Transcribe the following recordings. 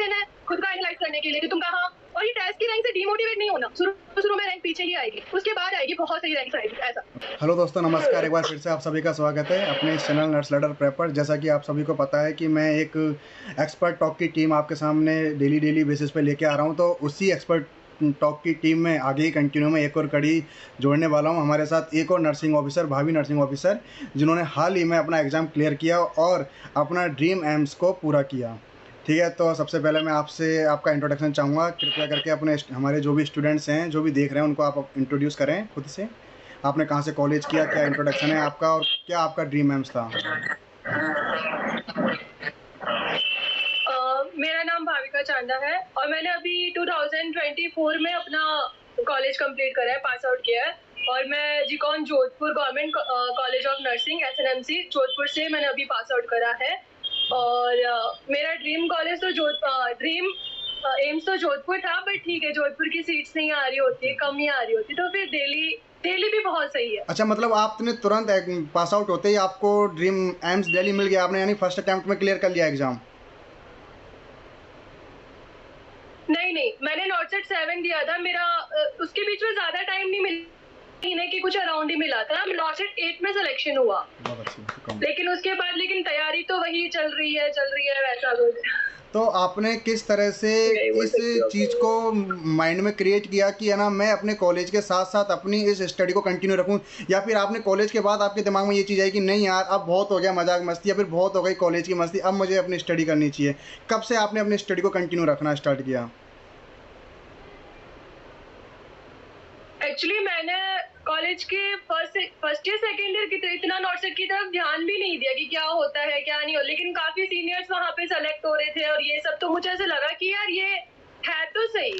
Motivation है खुद का एनालाइज करने के लिए कि तुम कहाँ, और ये टेस्ट की रैंक से डीमोटिवेट नहीं होना। शुरू में रैंक पीछे ही आएगी, उसके बाद आएगी बहुत सही रैंक आएगी ऐसा। हेलो दोस्तों, नमस्कार। एक बार फिर से आप सभी का स्वागत है अपने इस चैनल नर्स लैडर प्रेपर। जैसा कि आप सभी को पता है कि मैं एक एक्सपर्ट टॉक की टीम आपके सामने डेली बेसिस पे लेके आ रहा हूं, तो उसी एक्सपर्ट टॉक की टीम में आगे ही कंटिन्यू में एक और कड़ी जोड़ने वाला हूं। हमारे साथ एक और नर्सिंग ऑफिसर, भावी नर्सिंग ऑफिसर, जिन्होंने हाल ही में अपना एग्ज़ाम क्लियर किया और अपना ड्रीम एम्स को पूरा किया। ठीक है, तो सबसे पहले मैं आपसे आपका इंट्रोडक्शन चाहूँगा। कृपया करके अपने हमारे जो भी स्टूडेंट्स हैं, जो भी देख रहे हैं, उनको आप इंट्रोड्यूस करें खुद से। आपने कहाँ से कॉलेज किया, क्या इंट्रोडक्शन है आपका, और क्या आपका ड्रीम एम्स था? मेरा नाम भाविका चांदा है और मैंने अभी 2024 में अपना कॉलेज कंप्लीट करा है, पास आउट किया है। और मैं जीकॉन Jodhpur government college of nursing SNMC Jodhpur से मैंने अभी पास आउट करा है। और मेरा ड्रीम कॉलेज तो ड्रीम एम्स तो जोधपुर था, बट ठीक है, जोधपुर की सीट्स नहीं आ रही होती, कम ही आ रही होती, तो फिर दिल्ली भी बहुत सही है। अच्छा, मतलब आपने तुरंत पास आउट होते ही आपको ड्रीम एम्स दिल्ली मिल गया, आपने यानी फर्स्ट अटेम्प्ट में क्लियर कर लिया एग्जाम? नहीं, मैंने नॉट सेट 7 दिया था। मेरा उसके बीच में ज्यादा टाइम नहीं महीने के कुछ अराउंड ही मिला था। नॉट सेट 8 में सिलेक्शन हुआ, लेकिन उसके बाद तैयारी तो वही चल रही है वैसा कुछ। तो आपने किस तरह से इस चीज़ को माइंड में क्रिएट किया कि है ना, मैं अपने कॉलेज के साथ साथ अपनी इस स्टडी को कंटिन्यू रखूं, या फिर आपने कॉलेज के बाद आपके दिमाग में ये चीज़ आई कि नहीं यार, अब बहुत हो गया मजाक मस्ती, या फिर बहुत हो गई कॉलेज की मस्ती, अब मुझे अपनी स्टडी करनी चाहिए? कब से आपने अपनी स्टडी को कंटिन्यू रखना स्टार्ट किया? एक्चुअली मैंने कॉलेज के फर्स्ट ईयर सेकेंड ईयर की इतना नॉट सेट की तरफ ध्यान भी नहीं दिया कि क्या होता है क्या नहीं हो, लेकिन काफी सीनियर्स वहाँ पे सेलेक्ट हो रहे थे और ये सब, तो मुझे ऐसे लगा कि यार ये है तो सही।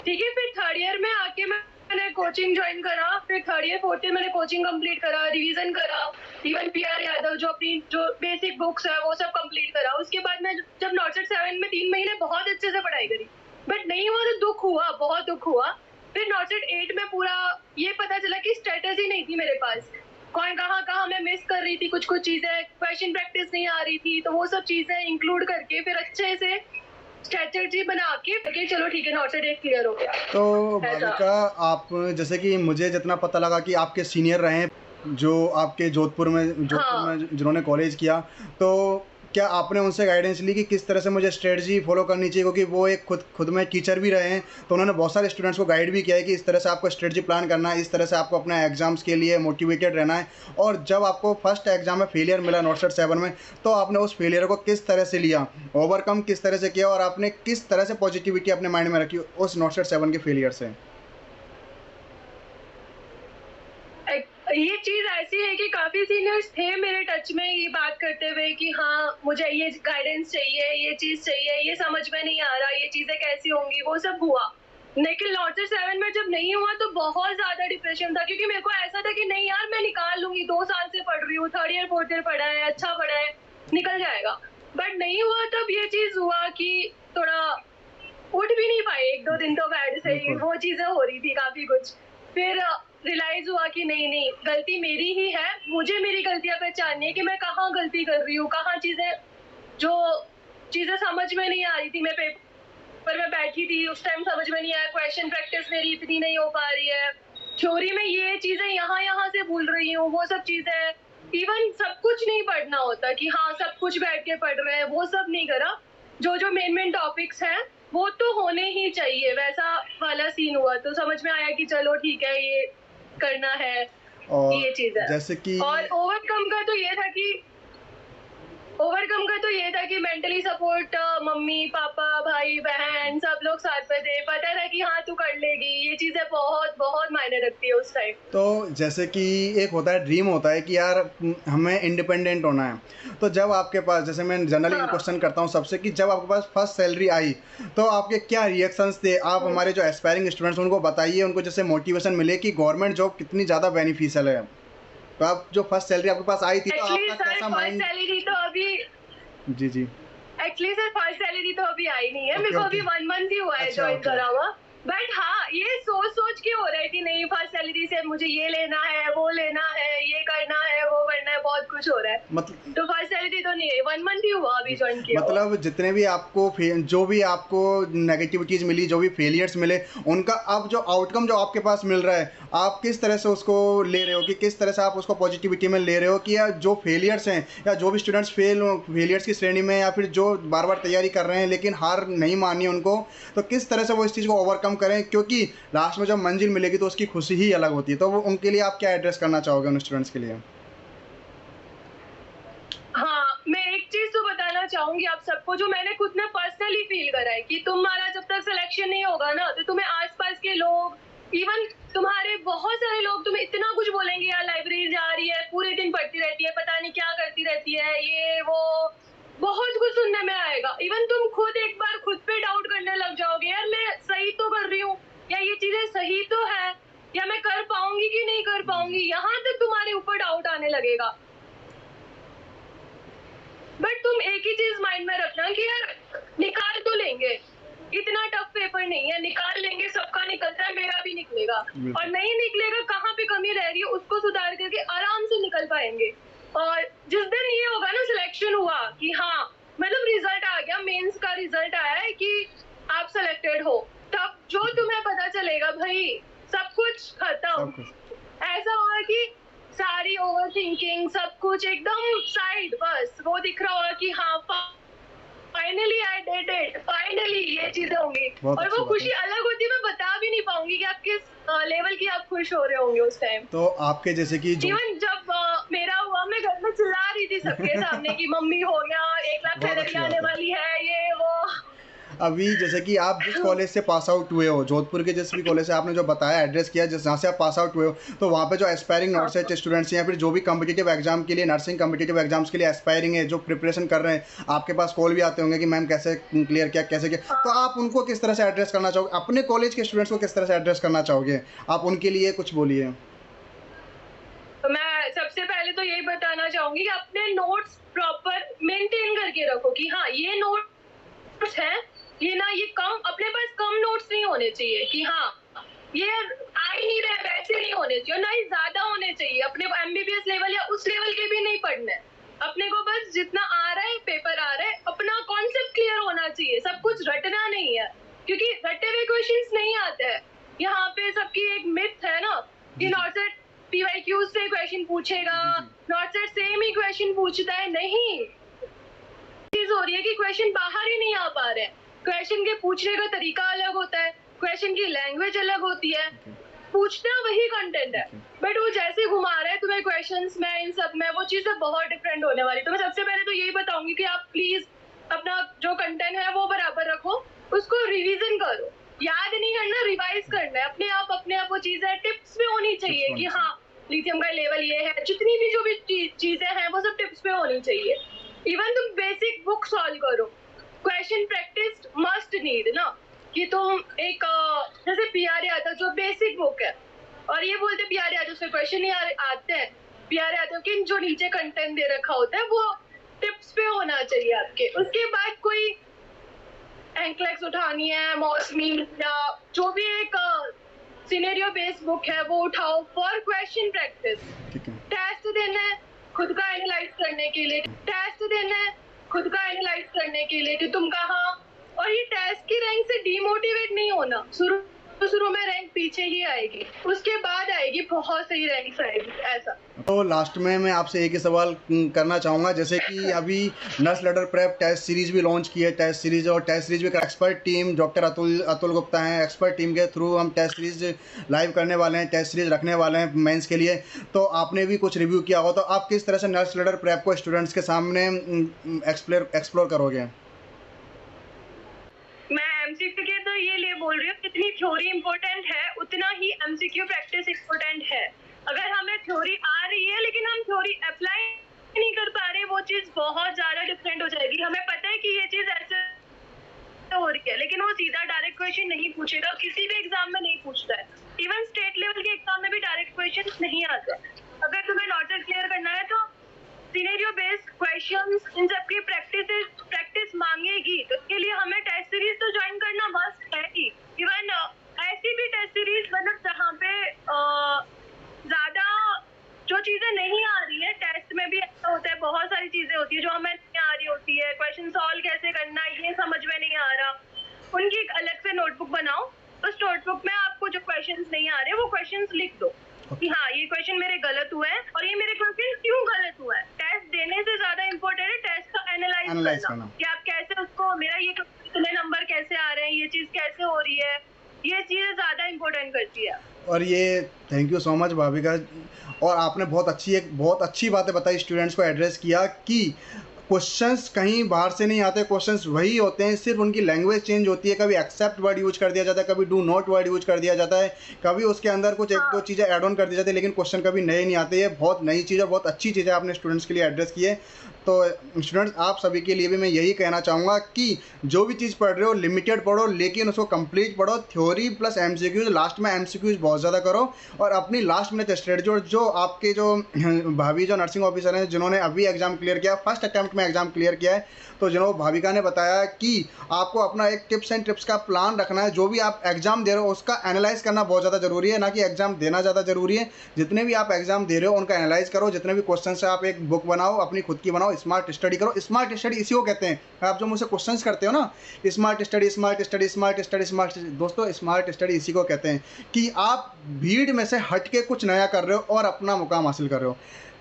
ठीक है, फिर थर्ड ईयर में आके मैंने कोचिंग ज्वाइन करा, फिर थर्ड ईयर फोर्थ ईयर मैंने कोचिंग कंप्लीट करा, रिवीजन करा, इवन PR यादव जो अपनी जो बेसिक बुक्स है वो सब कंप्लीट करा। उसके बाद मैं जब नॉट सेट 7 में 3 महीने बहुत अच्छे से पढ़ाई करी, बट नहीं हुआ तो दुख हुआ, बहुत दुख हुआ। फिर नॉट सेट 8 में पूरा ये पता चला कि स्ट्रेटेजी नहीं थी मेरे पास, कौन कहाँ मैं मिस कर रही थी, कुछ चीजें, क्वेश्चन प्रैक्टिस नहीं आ रही थी, तो वो सब चीजें इंक्लूड करके फिर अच्छे से स्ट्रेटेजी बना के चलो ठीक है, नॉट सेट 8 क्लियर हो गया। तो भाविका, आप जैसे कि मुझे जितना पता लगा कि आपके सीनियर रहे जो आपके जोधपुर में जिन्होंने कॉलेज किया, तो क्या आपने उनसे गाइडेंस ली कि किस तरह से मुझे स्ट्रेटजी फॉलो करनी चाहिए? क्योंकि वो एक खुद में टीचर भी रहे हैं, तो उन्होंने बहुत सारे स्टूडेंट्स को गाइड भी किया है कि इस तरह से आपको स्ट्रेटजी प्लान करना है, इस तरह से आपको अपने एग्जाम्स के लिए मोटिवेटेड रहना है। और जब आपको फर्स्ट एग्जाम में फेलियर मिला नॉट सेट 7 में, तो आपने उस फेलियर को किस तरह से लिया, ओवरकम किस तरह से किया, और आपने किस तरह से पॉजिटिविटी अपने माइंड में रखी उस नॉट सेट 7 के फेलियर से? ये चीज ऐसी है कि काफी सीनियर्स थे मेरे टच में ये बात करते हुए कि हाँ मुझे ये गाइडेंस चाहिए, ये चीज चाहिए, ये समझ में नहीं आ रहा, ये चीजें कैसी होंगी, वो सब हुआ। लेकिन नॉट सेट 7 में जब नहीं हुआ तो बहुत ज्यादा डिप्रेशन था, क्योंकि मेरे को ऐसा था कि नहीं यार मैं निकाल लूंगी, 2 साल से पढ़ रही हूँ, थर्ड ईयर फोर्थ ईयर पढ़ा है, अच्छा पढ़ा है, निकल जाएगा। बट नहीं हुआ, तब ये चीज हुआ कि थोड़ा उठ भी नहीं पाए, 1-2 दिन तो बेड से ही वो चीजें हो रही थी काफी कुछ। फिर रियलाइज हुआ कि नहीं गलती मेरी ही है, मुझे मेरी गलतियां पहचाननी है कि मैं कहाँ गलती कर रही हूँ, कहाँ चीजें समझ में नहीं आ रही थी। मैं पेपर में बैठी थी, उस टाइम समझ में नहीं आया, क्वेश्चन प्रैक्टिस मेरी इतनी नहीं हो पा रही है, थ्योरी में ये चीजें यहाँ से भूल रही हूँ, वो सब चीजें। इवन सब कुछ नहीं पढ़ना होता कि हाँ सब कुछ बैठ के पढ़ रहे हैं, वो सब नहीं करा। जो मेन टॉपिक्स हैं वो तो होने ही चाहिए, वैसा वाला सीन हुआ। तो समझ में आया कि चलो ठीक है, ये करना है, और ये चीज है। जैसे कि और ओवरकम का तो ये था कि मेंटली सपोर्ट मम्मी पापा भाई बहन सब लोग साथ में थे, पता था कि हाँ तू कर लेगी, ये चीजें बहुत बहुत मायने रखती है उस टाइम। तो जैसे कि एक होता है, ड्रीम होता है कि यार हमें इंडिपेंडेंट होना है, तो जब आपके पास, जैसे मैं जनरली क्वेश्चन करता हूँ सबसे, कि जब आपके पास फर्स्ट सैलरी आई तो आपके क्या रिएक्शंस थे? आप हमारे जो एस्पायरिंग स्टूडेंट्स उनको बताइए, उनको जैसे मोटिवेशन मिले कि गवर्नमेंट जॉब कितनी ज़्यादा बेनिफिशियल है। तो आप जो फर्स्ट सैलरी आपके पास आई थी तो आपका कैसा माइंड? सैलरी तो अभी जी एक्चुअली सर फर्स्ट सैलरी तो अभी आई नहीं है, मेरे को अभी 1 मंथ ही हुआ है ज्वाइन करा हुआ। बट हाँ ये सोच के हो रहा है कि नहीं फर्स्ट सैलरी से मुझे ये लेना है, वो लेना है, ये करना है, वो करना है, बहुत कुछ हो रहा है। मतलब तो फर्स्ट सैलरी तो नहीं है, 1 मंथ ही हुआ अभी ज्वाइन किया हुआ। मतलब जितने भी आपको जो भी आपको नेगेटिविटीज मिली, जो भी फेलियर्स मिले, उनका अब जो आउटकम जो आपके पास मिल रहा है, आप किस तरह से उसको ले रहे हो, कि किस तरह से आप उसको पॉजिटिविटी में ले रहे हो, कि या जो फेलियर्स हैं या जो भी स्टूडेंट्स फेलियर्स की श्रेणी में, या फिर जो बार बार तैयारी कर रहे हैं लेकिन हार नहीं मानी उनको, तो किस तरह से वो इस चीज़ को ओवरकम करें, क्योंकि लास्ट में जब मंजिल मिलेगी तो उसकी खुशी ही अलग होती है। तो वो उनके लिए आप क्या एड्रेस करना चाहोगे उन स्टूडेंट्स के लिए? हाँ, मैं एक चीज तो बताना चाहूंगी आप सबको, जो मैंने खुद ने पर्सनली फील करा है, कि तुम्हारा जब तक सिलेक्शन नहीं होगा ना, तो तुम्हें आसपास के लोग, इवन तुम्हारे बहुत सारे लोग तुम्हें इतना कुछ बोलेंगे, यार लाइब्रेरी जा रही है, पूरे दिन पढ़ती रहती है, पता नहीं क्या करती रहती है, ये वो बहुत कुछ सुनने में आएगा। इवन तुम खुद एक बार खुद पे डाउट करने लग जाओगे, यार मैं सही तो कर रही हूँ, या ये चीजें सही तो है, या मैं कर पाऊंगी कि नहीं कर पाऊंगी, यहाँ तक तुम्हारे ऊपर डाउट आने लगेगा। बट तुम एक ही चीज माइंड में रखना कि यार निकाल तो लेंगे, इतना टफ पेपर नहीं है, निकाल लेंगे, सबका निकलता है, मेरा भी निकलेगा, और नहीं निकलेगा, कहाँ पे कमी रह रही है उसको सुधार करके आराम से निकल पाएंगे। और जिस दिन ये होगा ना, सिलेक्शन हुआ कि हाँ मतलब रिजल्ट आ गया, मेंस का रिजल्ट आया है कि आप सिलेक्टेड हो, तब जो तुम्हें पता चलेगा भाई सब कुछ खत्म। ऐसा होगा कि सारी ओवर थिंकिंग, सब कुछ एकदम साइड, बस वो दिख रहा होगा कि हाँ finally I did it, finally ये चीजें होंगी, और वो खुशी अलग होती है, मैं बता भी नहीं पाऊंगी कि आप किस लेवल की आप खुश हो रहे होंगे उस टाइम। तो आपके जैसे कि इवन जब मेरा हुआ, मैं घर में चिल्ला रही थी सबके सामने कि मम्मी हो गया, 1 लाख सैलरी आने वाली है, ये वो। अभी जैसे कि आप जिस कॉलेज से पास आउट हुए हो, जोधपुर के जिस भी कॉलेज से आपने जो बताया एड्रेस किया, जिस जहाँ से आप पास आउट हुए हो, तो वहाँ पे जो एस्पायरिंग नॉट सेट स्टूडेंट्स हैं, या फिर जो भी कम्पिटिटिव एग्जाम के लिए, नर्सिंग कम्पिटिटिव एग्जाम्स के लिए एस्पायरिंग है, जो प्रिपरेशन कर रहे हैं, आपके पास कॉल भी आते होंगे कि मैम कैसे क्लियर किया, कैसे किया, तो आप उनको किस तरह से एड्रेस करना चाहोगे, अपने कॉलेज के स्टूडेंट्स को किस तरह से एड्रेस करना चाहोगे, आप उनके लिए कुछ बोलिए। तो मैं सबसे पहले तो यही बताना चाहूंगी कि अपने नोट्स प्रॉपर मेंटेन करके रखो, कि हाँ ये नोट्स हैं, ये ना, ये कम, अपने पास कम नोट्स नहीं होने चाहिए, कि हाँ ये आ ही नहीं रहे, वैसे नहीं होने चाहिए, ना ही ज्यादा होने चाहिए, अपने एमबीबीएस लेवल या उस लेवल के भी नहीं पढ़ने, अपने को बस जितना आ रहा है, पेपर आ रहा है, अपना कॉन्सेप्ट क्लियर होना चाहिए, सब कुछ रटना नहीं है, क्योंकि रटे हुए क्वेश्चंस नहीं आते हैं। यहाँ पे सबकी एक मिथ है ना कि नॉट पीवाईक्यू से क्वेश्चन पूछेगा, not set same he question पूछता है, नहीं, चीज हो रही है कि क्वेश्चन बाहर ही नहीं आ पा रहे हैं, क्वेश्चन के पूछने का तरीका अलग होता है, क्वेश्चन की लैंग्वेज अलग होती है, पूछना वही कंटेंट है, बट वो जैसे घुमा रहा है तुम्हें क्वेश्चंस में, इन सब में वो चीजें बहुत डिफरेंट होने वाली। तो मैं सबसे पहले तो यही बताऊंगी कि आप प्लीज अपना जो कंटेंट है वो बराबर रखो, उसको रिवीजन करो, याद नहीं करना, रिवाइज करना है, अपने आप वो चीजें टिप्स पे होनी चाहिए कि हाँ लिथियम का लेवल ये है, जितनी भी जो भी चीजें हैं वो सब टिप्स पे होनी चाहिए। इवन तुम बेसिक बुक सॉल्व करो, क्वेश्चन प्रैक्टिस मस्ट नीड ना, कि तुम एक जैसे पीआर यादव जो बेसिक बुक है, और ये बोलते पीआर यादव से क्वेश्चन नहीं आते हैं, पीआर यादव के जो नीचे कंटेंट दे रखा होता है वो टिप्स पे होना चाहिए आपके। उसके बाद कोई एंक्लेक्स उठानी है, मौसमी, या जो भी एक सिनेरियो बेस्ड बुक है वो उठाओ फॉर क्वेश्चन प्रैक्टिस। टेस्ट देना है खुद का एनालाइज करने के लिए, टेस्ट देना है खुद का एनालाइज करने के लिए कि तुम कहाँ, और ये टेस्ट की रैंक से डीमोटिवेट नहीं होना, शुरू में रैंक पीछे ही आएगी, उसके बाद आएगी बहुत सही रैंक आएगी, ऐसा। तो लास्ट में मैं आपसे एक ही सवाल करना चाहूँगा, जैसे कि अभी nurse ladder prep test series भी लॉन्च की है, टेस्ट सीरीज, और टेस्ट सीरीज में expert team doctor Atul Gupta हैं, एक्सपर्ट टीम के थ्रू हम टेस्ट सीरीज लाइव करने वाले हैं, टेस्ट सीरीज रखने वाले हैं मेंस के लिए। तो आपने भी कुछ रिव्यू किया होगा, तो आप किस तरह से नर्स लैडर प्रेप को स्टूडेंट्स के सामने एक्सप्लोर करोगे? मैं एमसीक्यू के तो ये लिए बोल रही हूँ, जितनी थ्योरी इम्पोर्टेंट है उतना ही एमसीक्यू प्रैक्टिस इम्पोर्टेंट है। अगर हमें थ्योरी आ रही है लेकिन हम थ्योरी अप्लाई नहीं कर पा रहे, वो चीज बहुत ज्यादा डिफरेंट हो जाएगी। हमें पता है कि ये चीज ऐसे हो रही है, लेकिन वो सीधा डायरेक्ट क्वेश्चन नहीं पूछेगा, किसी भी एग्जाम में नहीं पूछता है, इवन स्टेट लेवल के एग्जाम में भी डायरेक्ट क्वेश्चन नहीं आता। अगर तुम्हें नॉट क्लियर करना है तो सिनेरियो बेस्ड क्वेश्चंस, इन सब की प्रैक्टिस मांगेगी, तो इसके लिए हमें टेस्ट सीरीज तो ज्वाइन करना मस्ट है ही। इवन ऐसी भी टेस्ट उनकी एक अलग से नोटबुक बनाओ, उस नोटबुक में आपको जो क्वेश्चंस नहीं आ रहे वो क्वेश्चंस लिख दो कि हाँ ये क्वेश्चन मेरे गलत हुए हैं और ये मेरे क्वेश्चन क्यों गलत हुआ है। टेस्ट देने से ज्यादा इम्पोर्टेंट है टेस्ट का एनालाइज करना कि आप कैसे उसको, मेरा ये इतने नंबर कैसे आ रहे हैं, ये चीज कैसे हो रही है, ये चीजें ज्यादा इम्पोर्टेंट करती है। और ये thank you so much Bhavika, और आपने बहुत अच्छी बातें बताई, स्टूडेंट्स को एड्रेस किया कि क्वेश्चंस कहीं बाहर से नहीं आते, क्वेश्चंस वही होते हैं, सिर्फ उनकी लैंग्वेज चेंज होती है। कभी एक्सेप्ट वर्ड यूज कर दिया जाता है, कभी डू नॉट वर्ड यूज कर दिया जाता है, कभी उसके अंदर कुछ एक दो चीज़ें ऐड ऑन कर दी जाती है, लेकिन क्वेश्चन कभी नए नहीं आते। ये बहुत नई चीज़ और बहुत अच्छी चीज़ है आपने स्टूडेंट्स के लिए एड्रेस की है। तो स्टूडेंट्स आप सभी के लिए भी मैं यही कहना चाहूँगा कि जो भी चीज़ पढ़ रहे हो लिमिटेड पढ़ो, लेकिन उसको कंप्लीट पढ़ो। थ्योरी प्लस एमसीक्यूज, लास्ट में एमसीक्यूज बहुत ज़्यादा करो, और अपनी लास्ट मिनट स्ट्रेटजी, जो आपके जो भाभी जो नर्सिंग ऑफिसर हैं जिन्होंने अभी एग्जाम क्लियर किया, फर्स्ट अटैम्प्ट में एग्जाम क्लियर किया है, तो जिन्होंने भाविका ने बताया कि आपको अपना एक टिप्स एंड ट्रिप्स का प्लान रखना है। जो भी आप एग्जाम दे रहे हो उसका एनालाइज करना बहुत ज़्यादा जरूरी है, ना कि एग्जाम देना ज़्यादा जरूरी है। जितने भी आप एग्जाम दे रहे हो उनका एनालाइज करो, जितने भी क्वेश्चन है आप एक बुक बनाओ, अपनी खुद की बनाओ, स्मार्ट स्टडी करो। स्मार्ट स्टडी इसी को कहते हैं, आप जो मुझसे क्वेश्चन करते हो ना, smart study smart study smart study smart study, दोस्तों स्मार्ट स्टडी इसी को कहते हैं कि आप भीड़ में से हट के कुछ नया कर रहे हो और अपना मुकाम हासिल कर रहे हो।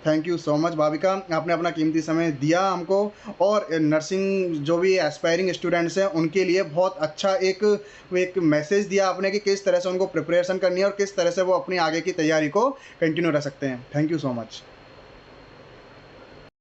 Thank you so much Bhavika, आपने अपना कीमती समय दिया हमको, और नर्सिंग जो भी एस्पायरिंग स्टूडेंट्स हैं उनके लिए बहुत अच्छा एक मैसेज दिया आपने कि किस तरह से उनको प्रिपरेशन करनी है और किस तरह से वो अपनी आगे की तैयारी को कंटिन्यू रख सकते हैं। Thank you so much.